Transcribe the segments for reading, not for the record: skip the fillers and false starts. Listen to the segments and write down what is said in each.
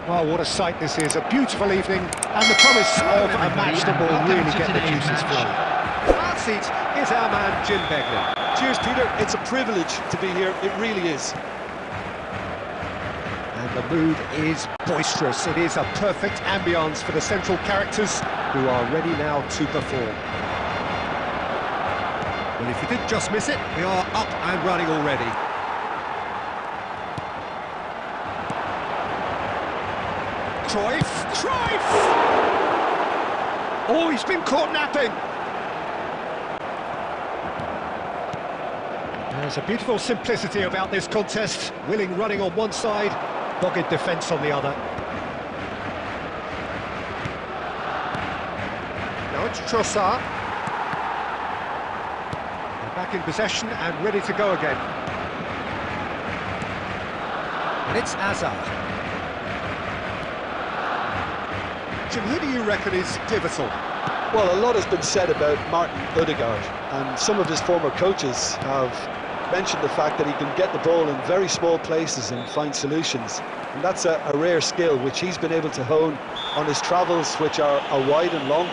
Well, what a sight this is, a beautiful evening, and the promise of a match that will really get the juices flowing. Our seat is our man, Jim Begley. Cheers, Peter. It's a privilege to be here. It really is. And the mood is boisterous. It is a perfect ambience for the central characters who are ready now to perform. Well, if you did just miss it, we are up and running already. Cruyff! Oh, he's been caught napping! There's a beautiful simplicity about this contest. Willing running on one side, dogged defence on the other. Now it's Trossard. They're back in possession and ready to go again. And it's Hazard. Jim, who do you reckon is pivotal? Well, a lot has been said about Martin Odegaard, and some of his former coaches have mentioned the fact that he can get the ball in very small places and find solutions. And that's a rare skill which he's been able to hone on his travels, which are wide and long.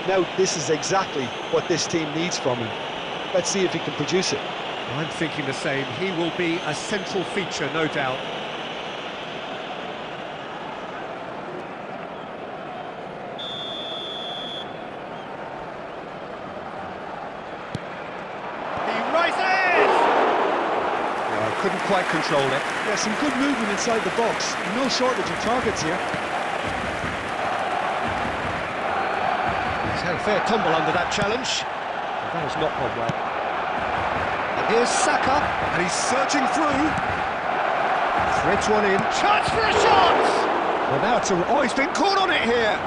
Now, this is exactly what this team needs from him. Let's see if he can produce it. I'm thinking the same. He will be a central feature, no doubt. Couldn't quite control it. Yeah, some good movement inside the box. No shortage of targets here. He's had a fair tumble under that challenge. That has not gone well. And here's Saka, and he's searching through. Threads one in. Chance for a shot! Well, now it's oh, he's been caught on it here.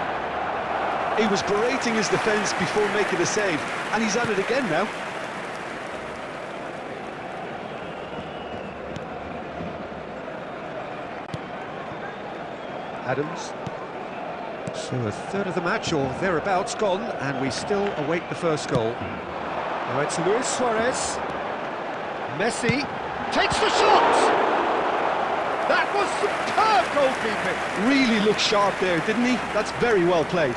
He was berating his defence before making a save, and he's at it again now. Adams. So a third of the match, or thereabouts, gone, and we still await the first goal. Now it's Luis Suarez. Messi takes the shot! That was superb goalkeeping! Really looked sharp there, didn't he? That's very well played.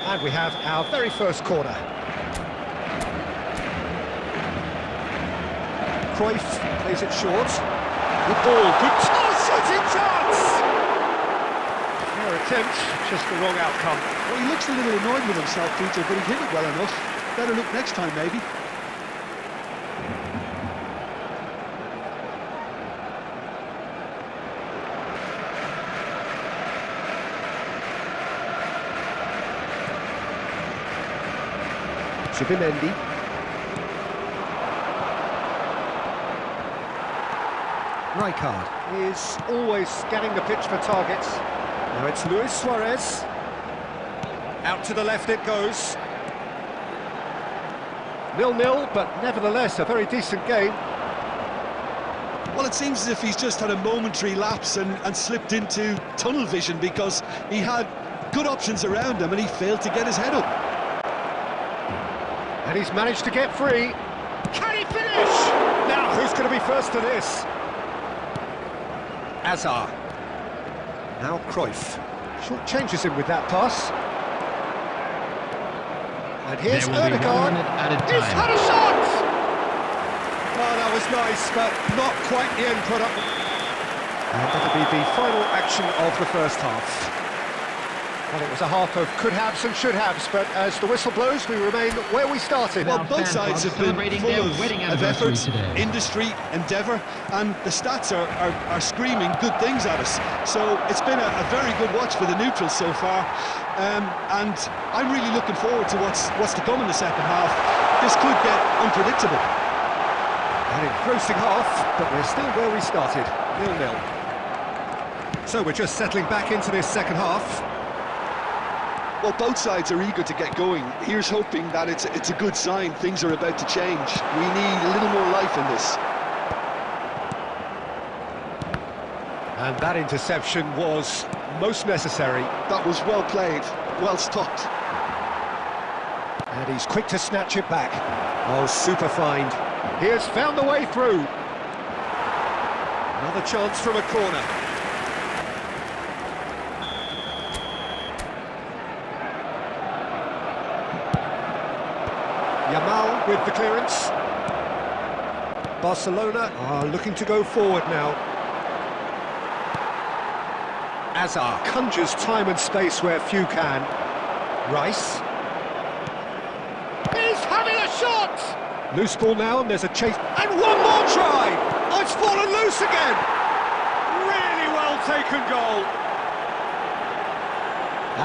And we have our very first corner. Cruyff plays it short. Good ball, good shooting chance! Fair attempt, just the wrong outcome. Well, he looks a little annoyed with himself, Peter, but he hit it well enough. Better look next time, maybe. Zubimendi. Rijkaard is always scanning the pitch for targets. Now it's Luis Suarez. Out to the left it goes. 0-0, but nevertheless a very decent game. Well, it seems as if he's just had a momentary lapse and slipped into tunnel vision, because he had good options around him and he failed to get his head up. And he's managed to get free. Can he finish? Now, who's going to be first to this? Hazard. Now Cruyff. Short changes him with that pass. And here's Odegaard. He's had a shot! Oh, that was nice, but not quite the end product. And that'll be the final action of the first half. Well, it was a half of could-haves and should-haves, but as the whistle blows, we remain where we started. Well, both sides have been full of effort, industry, endeavour, and the stats are screaming good things at us. So it's been a very good watch for the neutrals so far, and I'm really looking forward to what's to come in the second half. This could get unpredictable. An engrossing half, but we're still where we started, 0-0. So we're just settling back into this second half. Well, both sides are eager to get going. Here's hoping that it's a good sign. Things are about to change. We need a little more life in this. And that interception was most necessary. That was well played, well stopped. And he's quick to snatch it back. Oh, super find. He has found the way through. Another chance from a corner. Yamal with the clearance. Barcelona are looking to go forward now. Azar conjures time and space where few can. Rice. He's having a shot! Loose ball now, and there's a chase. And one more try! Oh, it's fallen loose again! Really well taken goal.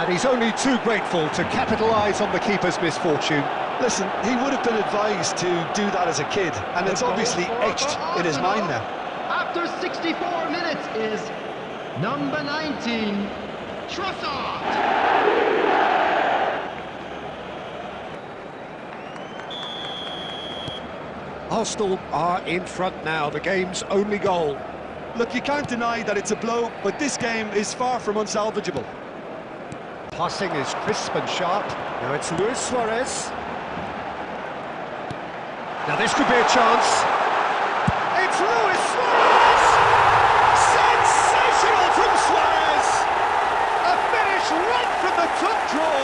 And he's only too grateful to capitalise on the keeper's misfortune. Listen, he would have been advised to do that as a kid, and it's obviously etched in his mind now. After 64 minutes is number 19, Trossard. Arsenal are in front now, the game's only goal. Look, you can't deny that it's a blow, but this game is far from unsalvageable. Passing is crisp and sharp. Now it's Luis Suarez. Now this could be a chance. It's Luis Suarez! Sensational from Suarez! A finish right from the top draw.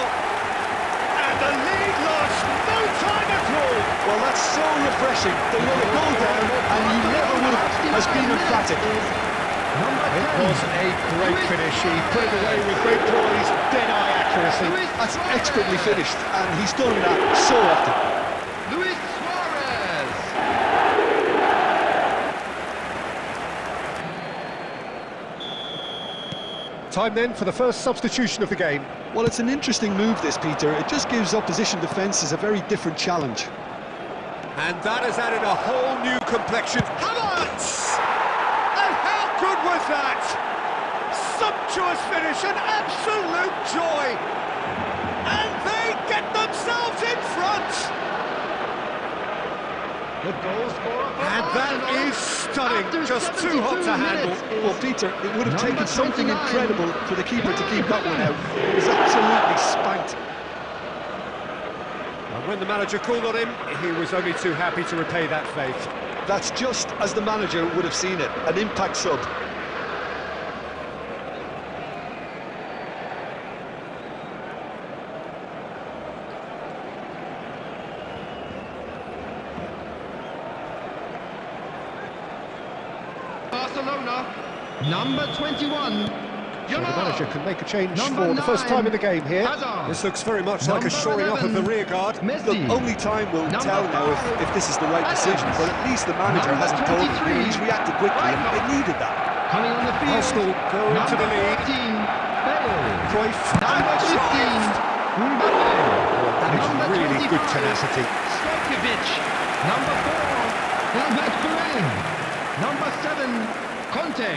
And the lead lost no time at all. Well, that's so refreshing. They let it go down, and he never would have been emphatic. It was a great finish. He put it away with great poise, dead-eye accuracy. That's expertly finished, and he's done that so often. Luis Suarez. Time then for the first substitution of the game. Well, it's an interesting move, this, Peter. It just gives opposition defences a very different challenge. And that has added a whole new complexion. Havertz! And how good was that? Sumptuous finish, an absolute joy. And they get themselves in front. The goal scorer for And that Arsenal is stunning, after just too hot to 72 handle. minutes is Well, Peter, it would have number taken something 29. incredible for the keeper to keep that one out. It was absolutely spanked. And when the manager called on him, he was only too happy to repay that faith. That's just as the manager would have seen it, an impact sub. Barcelona, number 21. So the manager can make a change Number for the first 9, time in the game here. Hazard. This looks very much like a Number shoring up of the 11, rear guard. Messi. Look, only time will Number tell now 5, if this is the right decision, but at least the manager Number hasn't told him. 23, He's reacted quickly, and it needed that. Coming on the field, Arsenal go into the number lead. 14, Bale. Cruyff. Number 15, Mbappe. That is Number really 25, good tenacity. Stojkovic. Number 4, Herbert Varane. Number 7, Conte.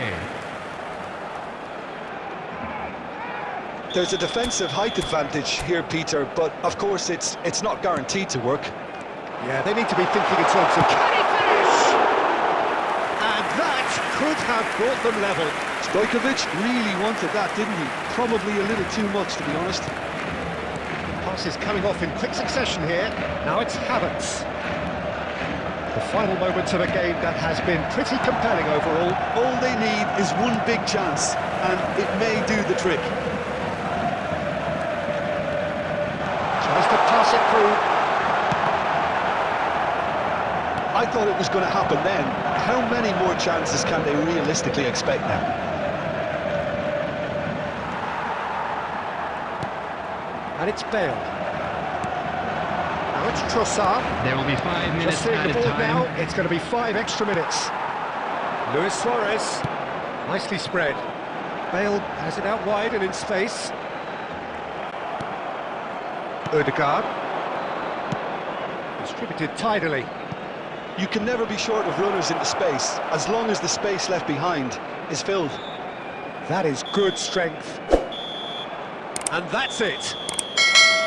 There's a defensive height advantage here, Peter, but of course it's not guaranteed to work. Yeah, they need to be thinking in terms of can he finish? And that could have brought them level. Stojkovic really wanted that, didn't he? Probably a little too much, to be honest. Pass is coming off in quick succession here. Now it's Havertz. The final moment of a game that has been pretty compelling overall. All they need is one big chance, and it may do the trick. Tries to pass it through. I thought it was going to happen then. How many more chances can they realistically expect now? And it's Bale. Now it's Trossard. There will be 5 minutes Just seeing the added ball time. now, it's going to be 5 extra minutes. Luis Suarez, nicely spread. Bale has it out wide and in space. Odegaard. Distributed tidily. You can never be short of runners into space, as long as the space left behind is filled. That is good strength. And that's it.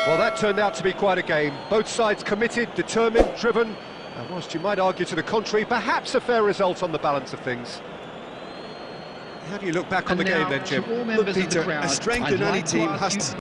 Well, that turned out to be quite a game. Both sides committed, determined, driven, and whilst you might argue to the contrary, perhaps a fair result on the balance of things. How do you look back on the game then, Jim? To all Look, members of the Peter, crowd, a strength I'd in any like to team ask has you to